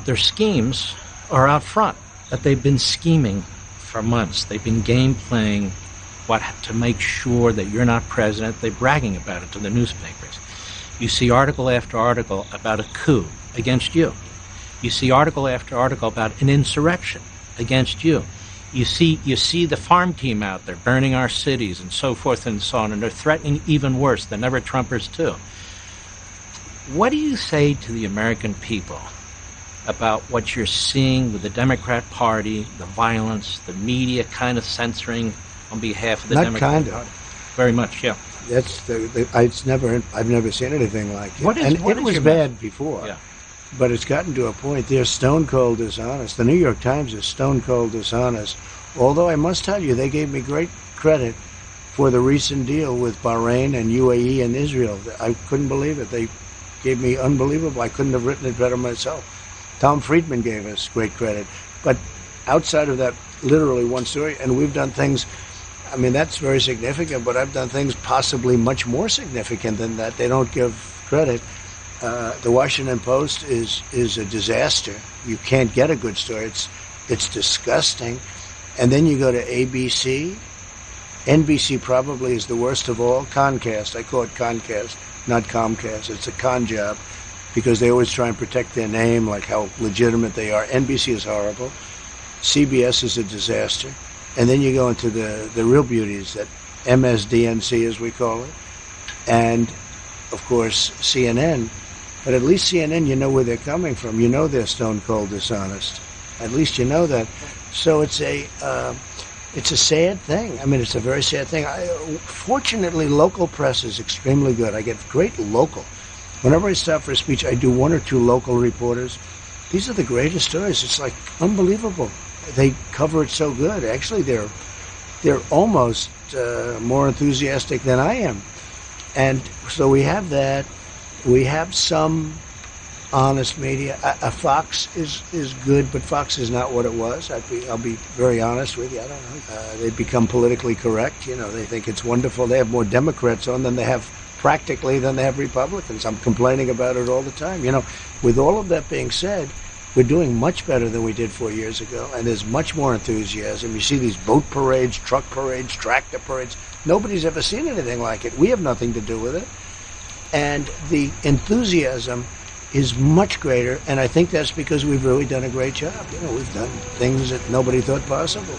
that their schemes are out front, that they've been scheming for months. They've been game playing to make sure that you're not president. They're bragging about it to the newspapers. You see article after article about a coup against you. You see article after article about an insurrection against you. You see the farm team out there burning our cities and so forth and so on, and they're threatening even worse than ever Trumpers too. What do you say to the American people about what you're seeing with the Democrat Party, the violence, the media kind of censoring on behalf of the Democrat Party? Very much, yeah. I've never seen anything like it. It was bad before. Yeah. But it's gotten to a point, they're stone cold dishonest. The New York Times is stone cold dishonest. Although I must tell you, they gave me great credit for the recent deal with Bahrain and UAE and Israel. I couldn't believe it. They gave me unbelievable. I couldn't have written it better myself. Tom Friedman gave us great credit. But outside of that, literally one story, and we've done things, I mean, that's very significant, but I've done things possibly much more significant than that. They don't give credit. The Washington Post is a disaster. You can't get a good story. It's disgusting. And then you go to ABC. NBC probably is the worst of all. Concast. I call it Concast, not Comcast. It's a con job because they always try and protect their name, like how legitimate they are. NBC is horrible. CBS is a disaster. And then you go into the real beauties, that MSDNC, as we call it. And, of course, CNN. But at least CNN, you know where they're coming from. You know they're stone cold dishonest. At least you know that. So it's a sad thing. I mean, it's a very sad thing. Fortunately, local press is extremely good. I get great local. Whenever I stop for a speech, I do one or two local reporters. These are the greatest stories. It's like unbelievable. They cover it so good. Actually, they're almost more enthusiastic than I am. And so we have that. We have some honest media. A Fox is good, but Fox is not what it was. I'll be very honest with you. I don't know. They've become politically correct. You know, they think it's wonderful. They have more Democrats on than they have Republicans. I'm complaining about it all the time. You know, with all of that being said, we're doing much better than we did 4 years ago, and there's much more enthusiasm. You see these boat parades, truck parades, tractor parades. Nobody's ever seen anything like it. We have nothing to do with it. And the enthusiasm is much greater, and I think that's because we've really done a great job. You know, we've done things that nobody thought possible.